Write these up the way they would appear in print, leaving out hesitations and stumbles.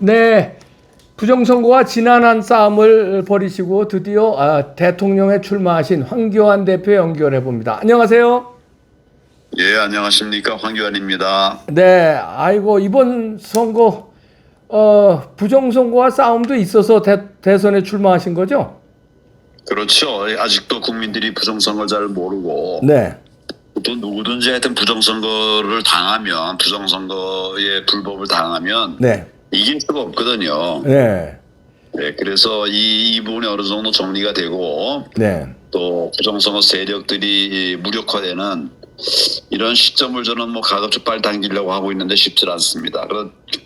네, 부정선거와 지난한 싸움을 벌이시고 드디어 대통령에 출마하신 황교안 대표 연결해 봅니다. 안녕하세요. 예, 안녕하십니까. 황교안입니다. 네, 아이고 이번 선거 부정선거와 싸움도 있어서 대선에 출마하신 거죠? 그렇죠. 아직도 국민들이 부정선거를 잘 모르고 네, 또 누구든지 하여튼 부정선거를 당하면 부정선거의 불법을 당하면 네, 이길 수가 없거든요. 네, 네, 그래서 이 부분이 어느 정도 정리가 되고 네, 또 부정선거 세력들이 무력화되는 이런 시점을 저는 가급적 빨리 당기려고 하고 있는데 쉽지 않습니다.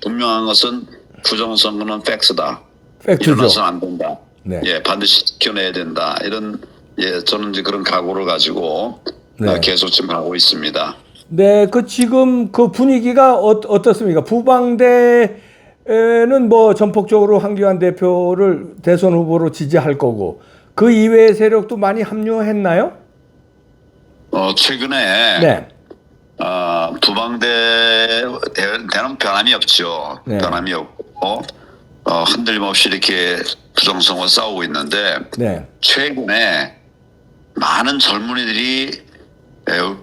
분명한 것은 부정선거는 팩스다. 팩트죠. 일어나서는 안 된다. 네, 예, 반드시 지켜내야 된다. 이런 저는 이제 그런 각오를 가지고 네. 계속 지금 하고 있습니다. 네, 지금 그 분위기가 어떻습니까? 부방대는 뭐 전폭적으로 황교안 대표를 대선 후보로 지지할 거고 그 이외의 세력도 많이 합류했나요? 최근에 네, 부방대는 변함이 없죠. 네. 변함이 없고 흔들림 없이 이렇게 부정선거 싸우고 있는데 네, 최근에 많은 젊은이들이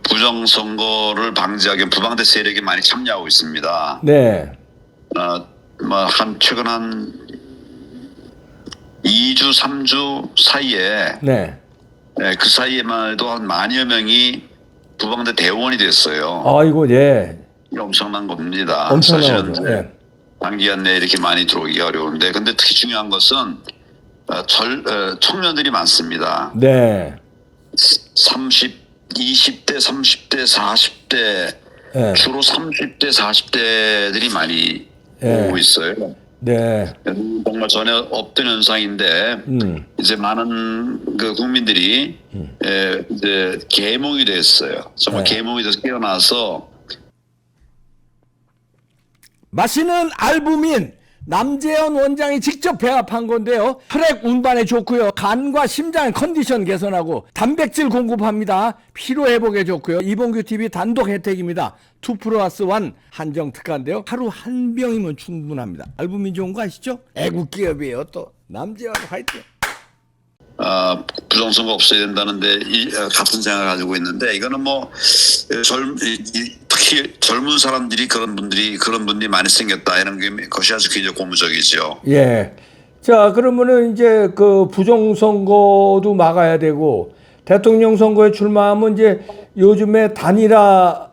부정선거를 방지하기 위해 부방대 세력이 많이 참여하고 있습니다. 네, 최근 한 2주, 3주 사이에 네. 그 사이에만 해도 한 만여 명이 부방대 대원이 됐어요. 아이고, 예, 이게 엄청난 겁니다. 엄청나죠. 사실은 예, 단기간 내에 이렇게 많이 들어오기가 어려운데, 근데 특히 중요한 것은 청년들이 많습니다. 네, 20대, 30대, 40대, 예, 주로 30대, 40대들이 많이 예. 오고 있어요. 네, 정말 전혀 없던 현상인데 이제 많은 그 국민들이 이제 계몽이 됐어요. 정말 네. 계몽이 돼서 깨어나서 마시는 알부민 남재현 원장이 직접 배합한 건데요. 혈액 운반에 좋고요. 간과 심장 컨디션 개선하고 단백질 공급합니다. 피로 회복에 좋고요. 이봉규 TV 단독 혜택입니다. 2+1 한정 특가인데요. 하루 한 병이면 충분합니다. 알부민 좋은 거 아시죠? 애국 기업이에요. 또 남재현 화이팅. 부정선거 없어야 된다는데 같은 생각을 가지고 있는데 이거는 특히 젊은 사람들이 그런 분들이 많이 생겼다 이런 것이 아주 굉장히 고무적이죠. 예. 자, 그러면은 이제 그 부정선거도 막아야 되고 대통령 선거에 출마하면 이제 요즘에 단일화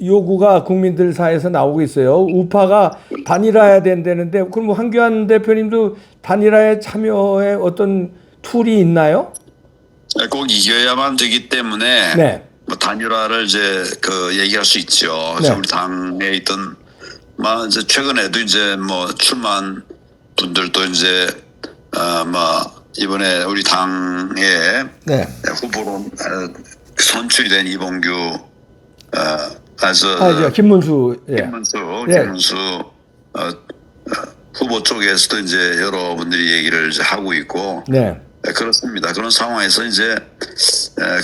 요구가 국민들 사이에서 나오고 있어요. 우파가 단일화해야 된다는데 그럼 황교안 대표님도 단일화에 참여에 어떤 툴이 있나요? 꼭 이겨야만 되기 때문에 네. 단일화를 이제 얘기할 수 있죠. 네. 우리 당에 있던 이제 최근에도 이제 출마한 분들도 이제 이번에 우리 당에 네. 후보로 선출이 된 이봉규 김문수. 예. 김문수 후보 쪽에서도 이제 여러분들이 얘기를 이제 하고 있고. 네. 그렇습니다. 그런 상황에서 이제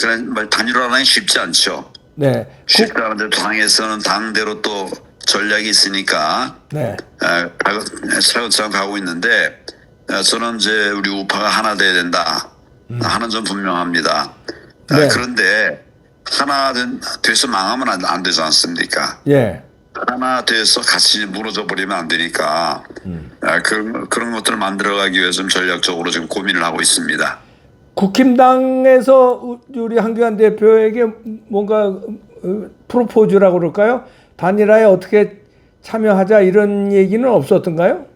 그런 단일화는 쉽지 않죠. 네. 쉽지 않은데 당에서는 당대로 또 전략이 있으니까 네. 차근차근 가고 있는데 저는 이제 우리 우파가 하나 돼야 된다 하는 점 분명합니다. 네. 그런데 하나 돼서 망하면 안 되지 않습니까? 예. 하나 돼서 같이 무너져 버리면 안 되니까 그런 것들을 만들어가기 위해서 좀 전략적으로 지금 고민을 하고 있습니다. 국힘당에서 우리 황교안 대표에게 뭔가 프로포즈라고 그럴까요? 단일화에 어떻게 참여하자 이런 얘기는 없었던가요?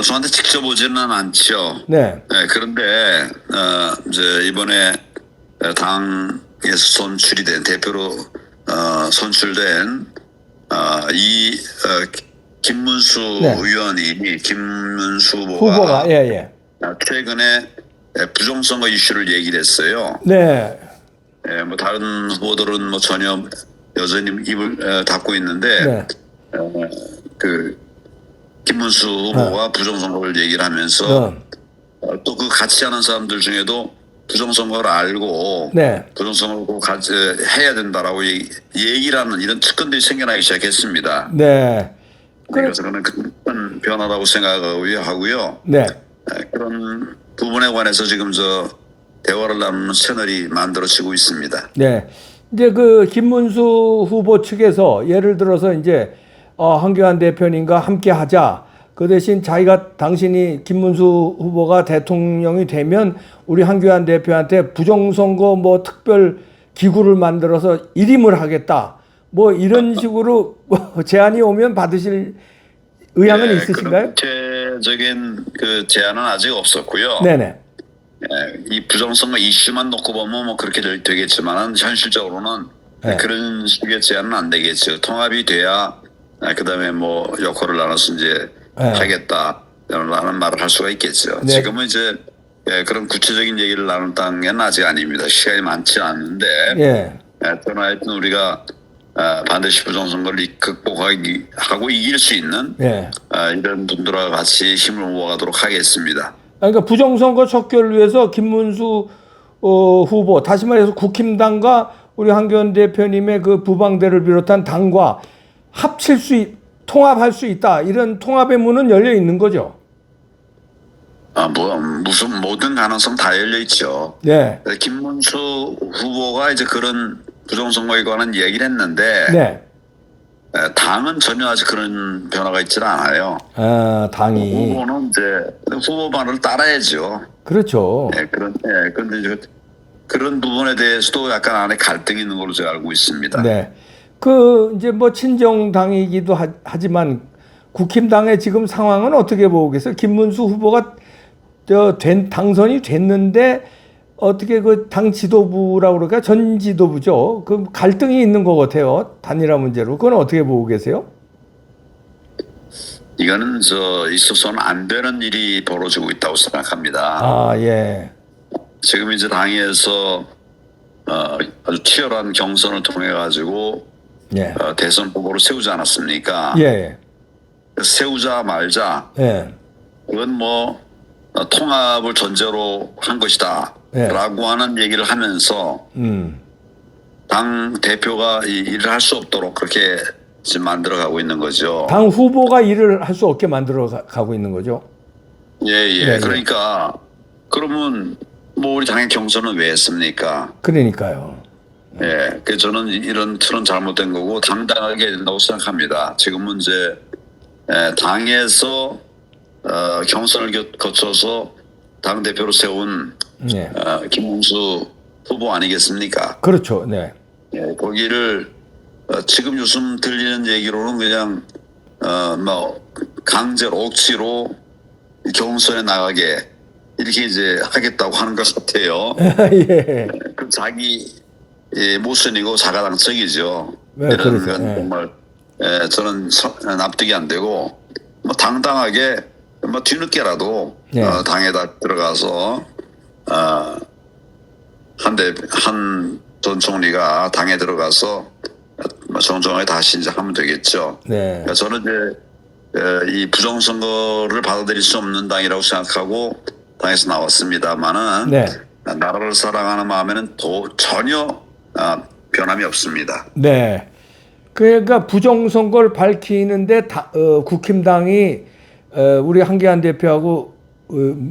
저한테 직접 오지는 않죠. 네. 그런데 이제 이번에 당에서 선출이 된 대표로 선출된 김문수 네. 의원이 김문수 후보가 예. 최근에 부정선거 이슈를 얘기를 했어요. 네. 다른 후보들은 전혀 여전히 입을 닫고 있는데 네. 그 김문수 후보가 부정선거를 얘기를 하면서 또 그 같이 하는 사람들 중에도 부정선거를 알고 네. 부정선거를 꼭 같이 해야 된다라고 얘기를 하는 이런 측근들이 생겨나기 시작했습니다. 네. 그래서 그는 큰 변화라고 생각하고요. 네. 그런 부분에 관해서 지금 대화를 나누는 채널이 만들어지고 있습니다. 네. 이제 그 김문수 후보 측에서 예를 들어서 이제 황교안 대표님과 함께 하자. 그 대신 당신이 김문수 후보가 대통령이 되면 우리 황교안 대표한테 부정선거 뭐 특별 기구를 만들어서 일임을 하겠다. 뭐 이런 식으로 제안이 오면 받으실 의향은 있으신가요? 그런 구체적인 그 제안은 아직 없었고요. 네네. 이 부정선거 이슈만 놓고 보면 뭐 그렇게 되겠지만은 현실적으로는 네. 그런 식의 제안은 안 되겠죠. 통합이 돼야 그다음에 뭐 역할을 나눠서 이제 네. 하겠다라는 말을 할 수가 있겠죠. 네. 지금은 이제 그런 구체적인 얘기를 나눌 단계는 아직 아닙니다. 시간이 많지 않은데 예. 그러나 하여튼 우리가 반드시 부정선거를 극복하고 이길 수 있는 예. 이런 분들과 같이 힘을 모아가도록 하겠습니다. 그러니까 부정선거 척결을 위해서 김문수 후보, 다시 말해서 국힘당과 우리 황교안 대표님의 그 부방대를 비롯한 당과 통합할 수 있다. 이런 통합의 문은 열려 있는 거죠. 무슨 모든 가능성 다 열려 있죠. 네. 김문수 후보가 이제 그런 부정선거에 관한 얘기를 했는데 네. 당은 전혀 아직 그런 변화가 있지는 않아요. 당이. 후보는 이제 후보 말을 따라야죠. 그렇죠. 그런데 이제 그런 부분에 대해서도 약간 안에 갈등이 있는 걸로 제가 알고 있습니다. 네. 이제 뭐 친정당이기도 하지만 국힘당의 지금 상황은 어떻게 보고 계세요? 김문수 후보가 당선이 됐는데 어떻게 그 당 지도부라고 그럴까? 전 지도부죠. 그 갈등이 있는 것 같아요. 단일화 문제로. 그건 어떻게 보고 계세요? 이거는 있어서는 안 되는 일이 벌어지고 있다고 생각합니다. 예. 지금 이제 당에서 아주 치열한 경선을 통해 가지고 예. 대선 후보를 세우지 않았습니까? 예. 세우자 말자 예. 그건 뭐 통합을 전제로 한 것이다 예. 라고 하는 얘기를 하면서 당 대표가 이 일을 할 수 없도록 그렇게 지금 만들어가고 있는 거죠. 당 후보가 일을 할 수 없게 만들어 가고 있는 거죠. 예. 그러니까 그러면 뭐 우리 당의 경선은 왜 했습니까? 그러니까요. 그래서 저는 이런 틀은 잘못된 거고 당당하게 해야 된다고 생각합니다. 지금은 이제 당에서 경선을 거쳐서 당 대표로 세운 네. 김문수 후보 아니겠습니까? 그렇죠. 네. 거기를 지금 요즘 들리는 얘기로는 그냥 뭐 강제로 억지로 경선에 나가게 이렇게 이제 하겠다고 하는 것 같아요. 예. 그 자기 모순이고 자가당착이죠. 네, 이런 그렇죠. 건 예. 정말 저는 납득이 안 되고 뭐 당당하게 뭐 뒤늦게라도 예. 당에다 들어가서 한 전 총리가 당에 들어가서 정정하게 다시 이제 하면 되겠죠. 네. 그러니까 저는 이제 이 부정선거를 받아들일 수 없는 당이라고 생각하고 당에서 나왔습니다만은 네. 나라를 사랑하는 마음에는 전혀 변함이 없습니다. 네. 그러니까 부정선거를 밝히는데 국힘당이 우리 황교안 대표하고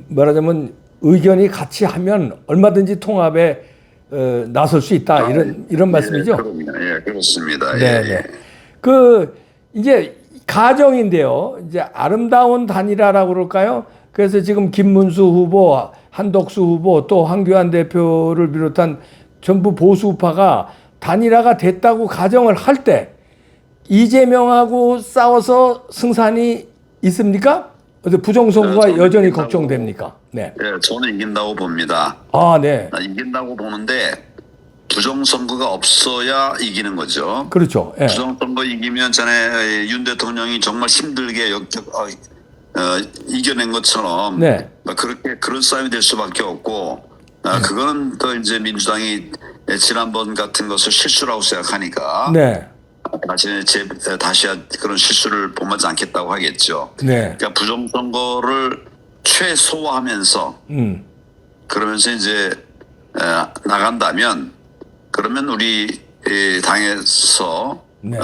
말하자면 의견이 같이 하면 얼마든지 통합에 나설 수 있다 이런 말씀이죠. 예, 그렇습니다. 네. 예. 그 이제 가정인데요. 이제 아름다운 단일화라고 그럴까요? 그래서 지금 김문수 후보, 한덕수 후보 또 황교안 대표를 비롯한 전부 보수파가 단일화가 됐다고 가정을 할 때 이재명하고 싸워서 승산이 있습니까? 부정선거가 여전히 걱정됩니까? 네. 저는 이긴다고 봅니다. 네. 이긴다고 보는데 부정선거가 없어야 이기는 거죠. 그렇죠. 예. 부정선거 이기면 전에 윤 대통령이 정말 힘들게 이겨낸 것처럼 네. 그런 싸움이 될 수밖에 없고 그거는 또 이제 민주당이 지난번 같은 것을 실수라고 생각하니까 네. 다시 그런 실수를 범하지 않겠다고 하겠죠. 네. 그러니까 부정선거를 최소화하면서 그러면서 이제 나간다면 그러면 우리 당에서 네.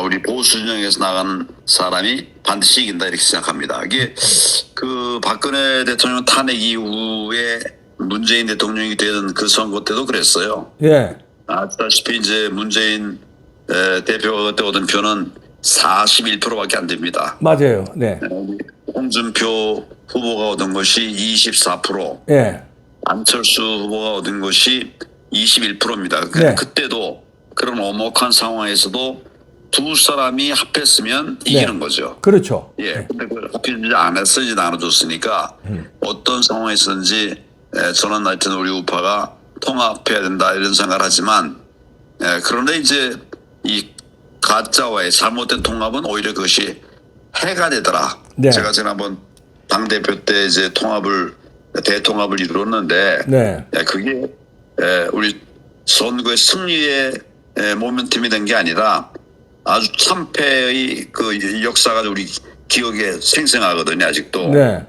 우리 보수 진영에서 나가는 사람이 반드시 이긴다 이렇게 생각합니다. 이게 그 박근혜 대통령 탄핵 이후에 문재인 대통령이 되던 그 선거 때도 그랬어요. 예. 아시다시피 이제 문재인 대표가 그때 얻은 표는 41%밖에 안 됩니다. 맞아요. 네. 홍준표 후보가 얻은 것이 24%, 예. 안철수 후보가 얻은 것이 21%입니다. 네. 그때도 그런 오목한 상황에서도 두 사람이 합했으면 이기는 거죠. 그렇죠. 예. 근데 그걸 합치지 않았으니 나눠줬으니까 어떤 상황에서든지 저는 하여튼 우리 우파가 통합해야 된다 이런 생각을 하지만 그런데 이제 이 가짜와의 잘못된 통합은 오히려 그것이 해가 되더라. 네. 제가 지난번 당대표 때 이제 대통합을 이루었는데 네. 그게 우리 선거의 승리의 모멘텀이 된 게 아니라 아주 참패의 그 역사가 우리 기억에 생생하거든요 아직도. 네.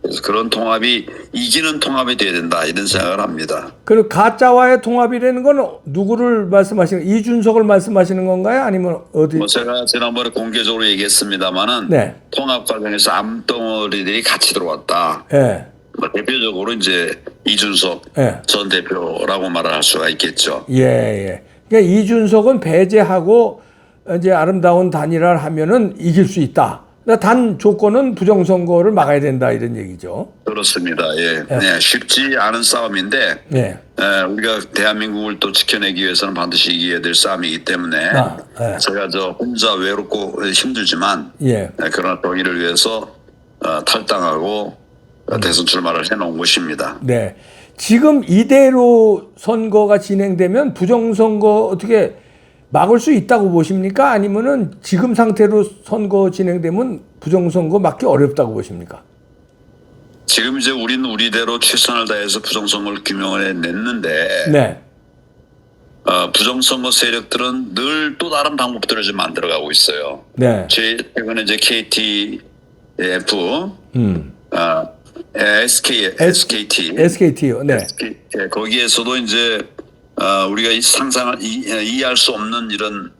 그래서 그런 통합이 이기는 통합이 돼야 된다 이런 생각을 합니다. 그리고 가짜와의 통합이라는 건 누구를 말씀하시는, 이준석을 말씀하시는 건가요? 아니면 어디? 제가 지난번에 공개적으로 얘기했습니다만은 네. 통합 과정에서 암덩어리들이 같이 들어왔다. 예. 대표적으로 이제 이준석 예. 전 대표라고 말을 할 수가 있겠죠. 예, 예. 그러니까 이준석은 배제하고 이제 아름다운 단일화를 하면은 이길 수 있다. 그러니까 단 조건은 부정선거를 막아야 된다 이런 얘기죠. 그렇습니다. 예. 네, 쉽지 않은 싸움인데 예. 우리가 대한민국을 또 지켜내기 위해서는 반드시 이겨야 될 싸움이기 때문에 예. 제가 혼자 외롭고 힘들지만 예. 그러나 정의를 위해서 탈당하고 대선 출마를 해놓은 것입니다. 네. 지금 이대로 선거가 진행되면 부정선거 어떻게 막을 수 있다고 보십니까? 아니면은 지금 상태로 선거 진행되면 부정선거 막기 어렵다고 보십니까? 지금 이제 우리는 우리대로 최선을 다해서 부정선거를 규명을 해냈는데 네. 부정선거 세력들은 늘 또 다른 방법들을 좀 만들어가고 있어요. 네. 최근에 이제 KTF, SKT, SKT요. 네. 거기에서도 이제 우리가 이해할 수 없는 이런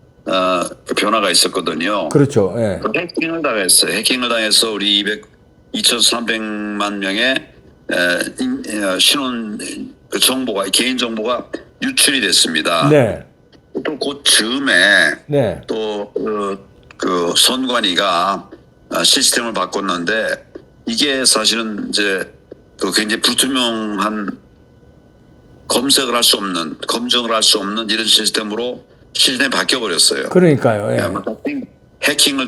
변화가 있었거든요. 그렇죠. 예. 해킹을 당했어요. 해킹을 당해서 우리 2,300만 명의 신원 정보가 개인 정보가 유출이 됐습니다. 네. 또 그 즈음에 네. 또 그 선관위가 시스템을 바꿨는데 이게 사실은 이제 그 굉장히 불투명한 검색을 할 수 없는, 검증을 할 수 없는 이런 시스템으로 시스템이 바뀌어 버렸어요. 그러니까요. 예. 해킹을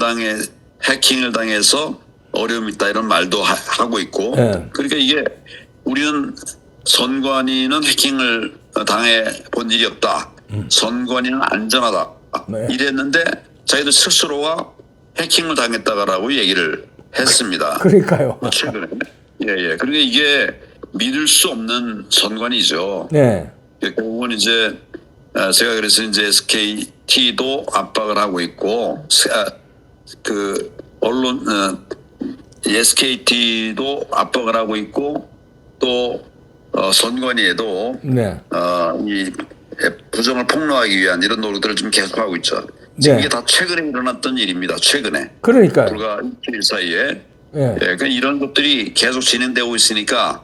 당해서 어려움이 있다 이런 말도 하고 있고. 예. 그러니까 이게 우리는 선관위는 해킹을 당해 본 일이 없다. 선관위는 안전하다. 네. 이랬는데 자기들 스스로가 해킹을 당했다라고 얘기를 했습니다. 그러니까요. 최근에. 예. 그러니까 이게 믿을 수 없는 선관위죠. 네. 결국은 이제 제가 그래서 이제 SKT도 압박을 하고 있고 그 언론 SKT도 압박을 하고 있고 또 선관위에도 네. 이 부정을 폭로하기 위한 이런 노력들을 좀 계속하고 있죠. 지금 네. 이게 다 최근에 일어났던 일입니다. 최근에 그러니까요. 불과 일주일 사이에 예. 그러니까 이런 것들이 계속 진행되고 있으니까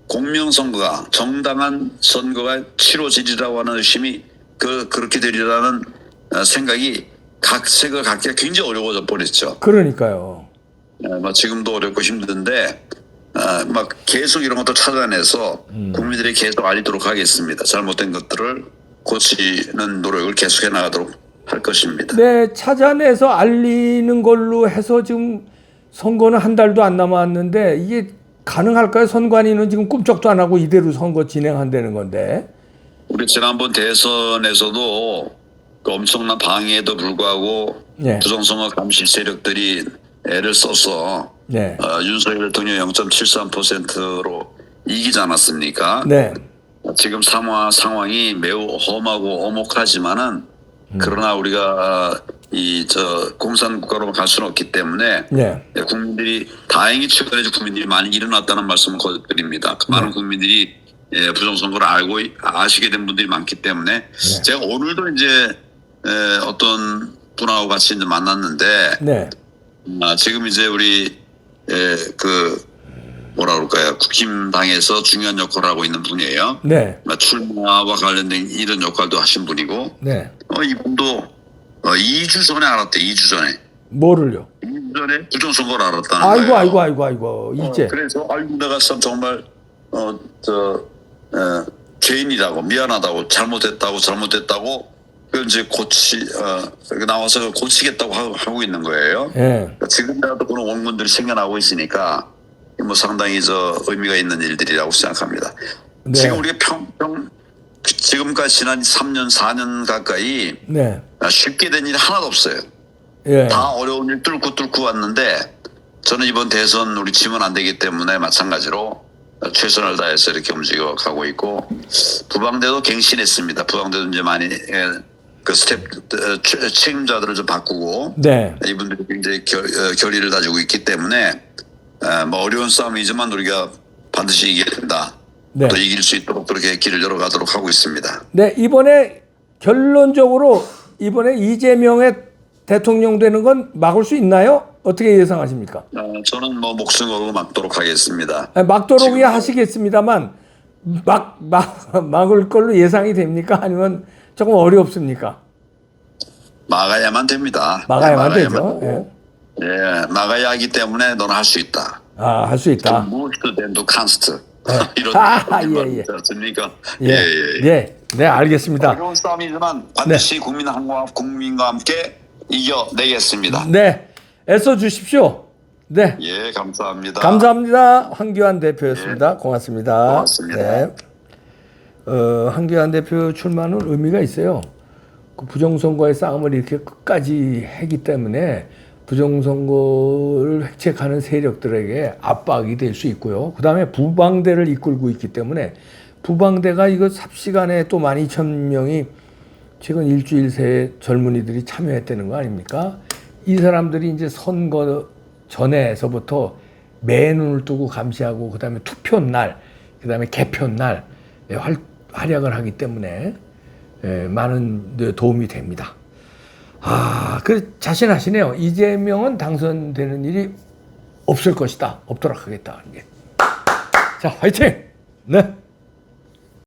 공명선거가 정당한 선거가 치러지리라고 하는 의심이 그렇게 되리라는 생각이 각 색을 갖기가 굉장히 어려워져 버렸죠. 그러니까요. 지금도 어렵고 힘든데 막 계속 이런 것도 찾아내서 국민들이 계속 알리도록 하겠습니다. 잘못된 것들을 고치는 노력을 계속해 나가도록 할 것입니다. 네, 찾아내서 알리는 걸로 해서 지금 선거는 한 달도 안 남았는데 이게 가능할까요? 선관위는 지금 꿈쩍도 안 하고 이대로 선거 진행한다는 건데. 우리 지난번 대선에서도 그 엄청난 방해에도 불구하고 네. 부정선거 감시 세력들이 애를 써서 네. 윤석열 대통령 0.73%로 이기지 않았습니까? 네. 지금 상황이 매우 험하고 엄혹하지만은 그러나 우리가 공산 국가로 갈 수는 없기 때문에 네. 국민들이 다행히 최근에 국민들이 많이 일어났다는 말씀을 드립니다. 많은 국민들이 부정선거를 아시게 된 분들이 많기 때문에 제가 오늘도 이제 어떤 분하고 같이 이제 만났는데 네. 지금 이제 우리 뭐라 그럴까요? 국힘당에서 중요한 역할을 하고 있는 분이에요. 네. 출마와 관련된 이런 역할도 하신 분이고 네. 이분도 2주 전에 알았대. 2주 전에. 뭐를요? 2주 전에 부정선거를 알았다는 거예요. 아이고. 이제. 그래서 내가 참 정말 죄인이라고 미안하다고 잘못했다고 그 이제 나와서 고치겠다고 하고 있는 거예요. 예. 지금이라도 그런 원군들이 생겨나고 있으니까 뭐 상당히 의미가 있는 일들이라고 생각합니다. 네. 지금 우리가 지금까지 지난 3년 4년 가까이 네. 쉽게 된 일이 하나도 없어요. 예. 다 어려운 일 뚫고 왔는데 저는 이번 대선 우리 지면 안 되기 때문에 마찬가지로 최선을 다해서 이렇게 움직여 가고 있고 부방대도 갱신했습니다. 부방대도 이제 많이 책임자들을 좀 바꾸고 네. 이분들이 굉장히 결의를 다지고 있기 때문에 뭐 어려운 싸움이지만 우리가 반드시 이겨야 된다. 네. 또 이길 수 있도록 그렇게 길을 열어가도록 하고 있습니다. 네, 이번에 결론적으로 이번에 이재명의 대통령 되는 건 막을 수 있나요? 어떻게 예상하십니까? 저는 뭐 목숨 걸고 막도록 하겠습니다. 막도록이야 하시겠습니다만 막을 걸로 예상이 됩니까? 아니면 조금 어렵습니까? 막아야만 됩니다. 막아야만 되죠. 되고. 막아야 하기 때문에 너는 할 수 있다. 할 수 있다. 무엇도 된도 칸스트. 이런 예. 않습니까? 네, 알겠습니다. 어려운 싸움이지만 반드시 국민과 함께 이겨내겠습니다. 네, 애써 주십시오. 네. 예, 감사합니다. 감사합니다. 황교안 대표였습니다. 고맙습니다. 고맙습니다. 네. 황교안 대표 출마는 의미가 있어요. 그 부정선거의 싸움을 이렇게 끝까지 했기 때문에 부정선거를 획책하는 세력들에게 압박이 될 수 있고요. 그 다음에 부방대를 이끌고 있기 때문에 부방대가 이거 삽시간에 또 12,000명이 최근 일주일 새에 젊은이들이 참여했다는 거 아닙니까? 이 사람들이 이제 선거 전에서부터 매눈을 뜨고 감시하고 그 다음에 투표 날, 그 다음에 개표 날 활약을 하기 때문에 많은 도움이 됩니다. 자신하시네요. 이재명은 당선되는 일이 없을 것이다. 없도록 하겠다. 자, 화이팅! 네.